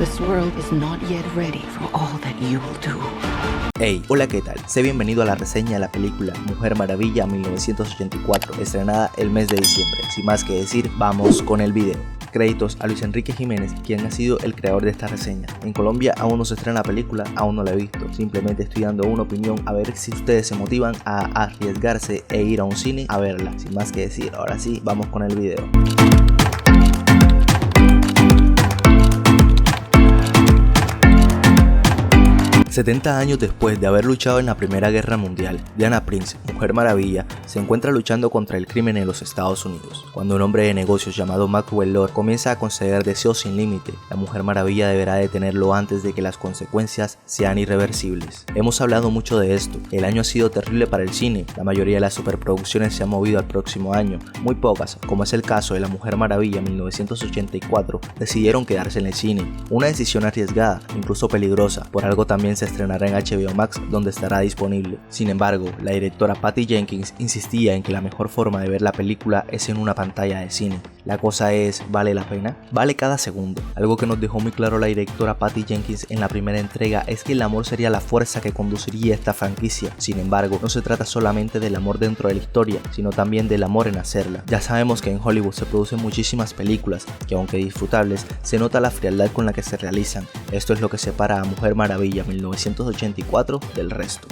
This world is not yet ready for all that you will do. Hey, hola, ¿qué tal? Sé bienvenido a la reseña de la película Mujer Maravilla 1984, estrenada el mes de diciembre. Sin más que decir, vamos con el video. Créditos a Luis Enrique Jiménez, quien ha sido el creador de esta reseña. En Colombia aún no se estrena la película, aún no la he visto. Simplemente estoy dando una opinión a ver si ustedes se motivan a arriesgarse e ir a un cine a verla. Sin más que decir, ahora sí, vamos con el video. ...70 años después de haber luchado en la Primera Guerra Mundial, Diana Prince, Mujer Maravilla, se encuentra luchando contra el crimen en los Estados Unidos. Cuando un hombre de negocios llamado Maxwell Lord comienza a conceder deseos sin límite, la Mujer Maravilla deberá detenerlo antes de que las consecuencias sean irreversibles. Hemos hablado mucho de esto, el año ha sido terrible para el cine, la mayoría de las superproducciones se han movido al próximo año, muy pocas, como es el caso de la Mujer Maravilla 1984, decidieron quedarse en el cine, una decisión arriesgada, incluso peligrosa, por algo también se estrenará en HBO Max, donde estará disponible. Sin embargo, la directora Patty Jenkins insistía en que la mejor forma de ver la película es en una pantalla de cine. La cosa es, ¿vale la pena? Vale cada segundo. Algo que nos dejó muy claro la directora Patty Jenkins en la primera entrega es que el amor sería la fuerza que conduciría esta franquicia. Sin embargo, no se trata solamente del amor dentro de la historia, sino también del amor en hacerla. Ya sabemos que en Hollywood se producen muchísimas películas, que aunque disfrutables, se nota la frialdad con la que se realizan. Esto es lo que separa a Mujer Maravilla 1984 del resto.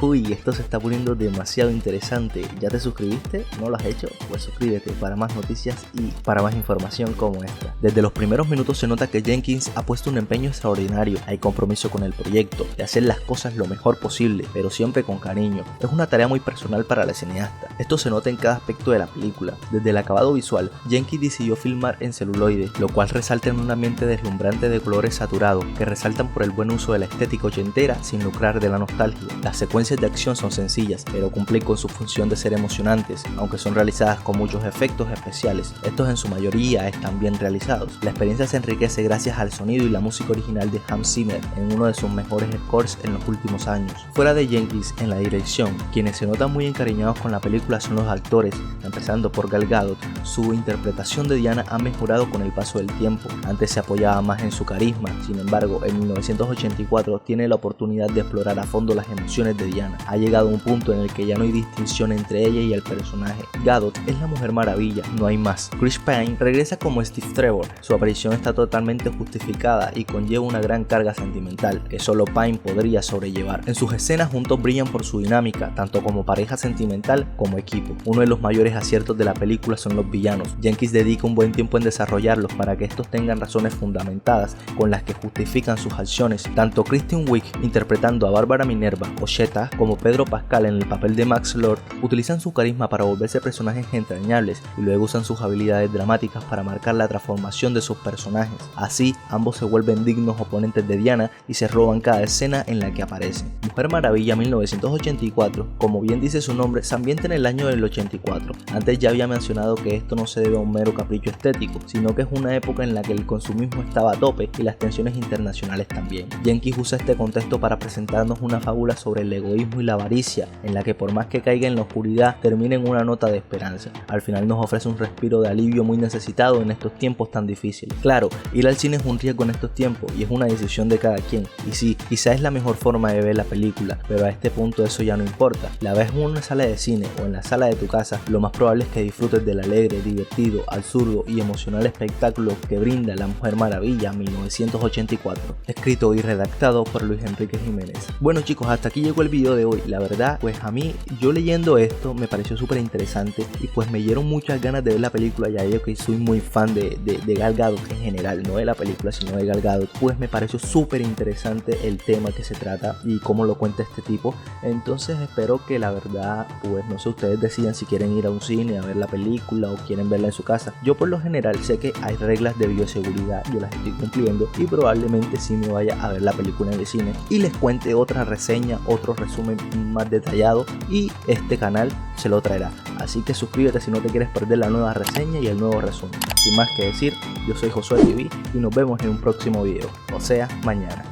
Uy, esto se está poniendo demasiado interesante. ¿Ya te suscribiste? ¿No lo has hecho? Pues suscríbete para más noticias y para más información como esta. Desde los primeros minutos se nota que Jenkins ha puesto un empeño extraordinario. Hay compromiso con el proyecto, de hacer las cosas lo mejor posible, pero siempre con cariño. Es una tarea muy personal para la cineasta. Esto se nota en cada aspecto de la película. Desde el acabado visual, Jenkins decidió filmar en celuloide, lo cual resalta en un ambiente deslumbrante de colores saturados, que resaltan por el buen uso de la estética ochentera sin lucrar de la nostalgia. Las secuencias de acción son sencillas, pero cumplen con su función de ser emocionantes, aunque son realizadas con muchos efectos especiales. Estos en su mayoría están bien realizados. La experiencia se enriquece gracias al sonido y la música original de Hans Zimmer en uno de sus mejores scores en los últimos años. Fuera de Jenkins en la dirección, quienes se notan muy encariñados con la película son los actores, empezando por Gal Gadot. Su interpretación de Diana ha mejorado con el paso del tiempo. Antes se apoyaba más en su carisma, sin embargo en 1984 tiene la oportunidad de explorar a fondo las emociones de Diana. Ha llegado a un punto en el que ya no hay distinción entre ella y el personaje. Gadot es la Mujer Maravilla, no hay más. Chris Pine regresa como Steve Trevor. Su aparición está totalmente justificada y conlleva una gran carga sentimental que solo Pine podría sobrellevar. En sus escenas juntos brillan por su dinámica, tanto como pareja sentimental como equipo. Uno de los mayores aciertos de la película son los villanos. Jenkins dedica un buen tiempo en desarrollarlos para que estos tengan razones fundamentadas con las que justifican sus acciones. Tanto Kristen Wiig interpretando a Bárbara Minerva o Sheta como Pedro Pascal en el papel de Max Lord utilizan su carisma para volverse personajes entrañables y luego usan sus habilidades dramáticas para marcar la transformación de sus personajes. Así, ambos se vuelven dignos oponentes de Diana y se roban cada escena en la que aparecen. Mujer Maravilla 1984, como bien dice su nombre, se ambienta en el año del 84. Antes ya había mencionado que esto no se debe a un mero capricho estético, sino que es una época en la que el consumismo estaba a tope y las tensiones internacionales también. Jenkins usa este contexto para presentarnos una fábula sobre el egoísmo y la avaricia, en la que por más que caiga en la oscuridad, termina en una nota de esperanza. Al final nos ofrece un respiro de alivio muy necesitado en estos tiempos tan difíciles. Claro, ir al cine es un riesgo en estos tiempos y es una decisión de cada quien. Y sí, quizá es la mejor forma de ver la película, pero a este punto eso ya no importa. La ves en una sala de cine o en la sala de tu casa, lo más probable es que disfrutes del alegre, divertido, absurdo y emocional espectáculo que brinda La Mujer Maravilla 1984, escrito y redactado por Luis Enrique Jiménez. Bueno chicos, hasta aquí llegó el video de hoy. La verdad, pues a mí, yo leyendo esto me pareció súper interesante y pues me dieron muchas ganas de ver la película, ya yo que soy muy fan de Gal Gadot en general, no de la película sino de Gal Gadot. Pues me pareció súper interesante el tema que se trata y cómo lo cuenta este tipo. Entonces espero que la verdad, pues no sé, ustedes decidan si quieren ir a un cine a ver la película o quieren verla en su casa. Yo por lo general sé que hay reglas de bioseguridad, yo las estoy cumpliendo y probablemente sí me vaya a ver la película en el cine y les cuente otra reseña, otro resumen más detallado y este canal se lo traerá. Así que suscríbete si no te quieres perder la nueva reseña y el nuevo resumen. Sin más que decir, yo soy Josué TV y nos vemos en un próximo video, o sea, mañana.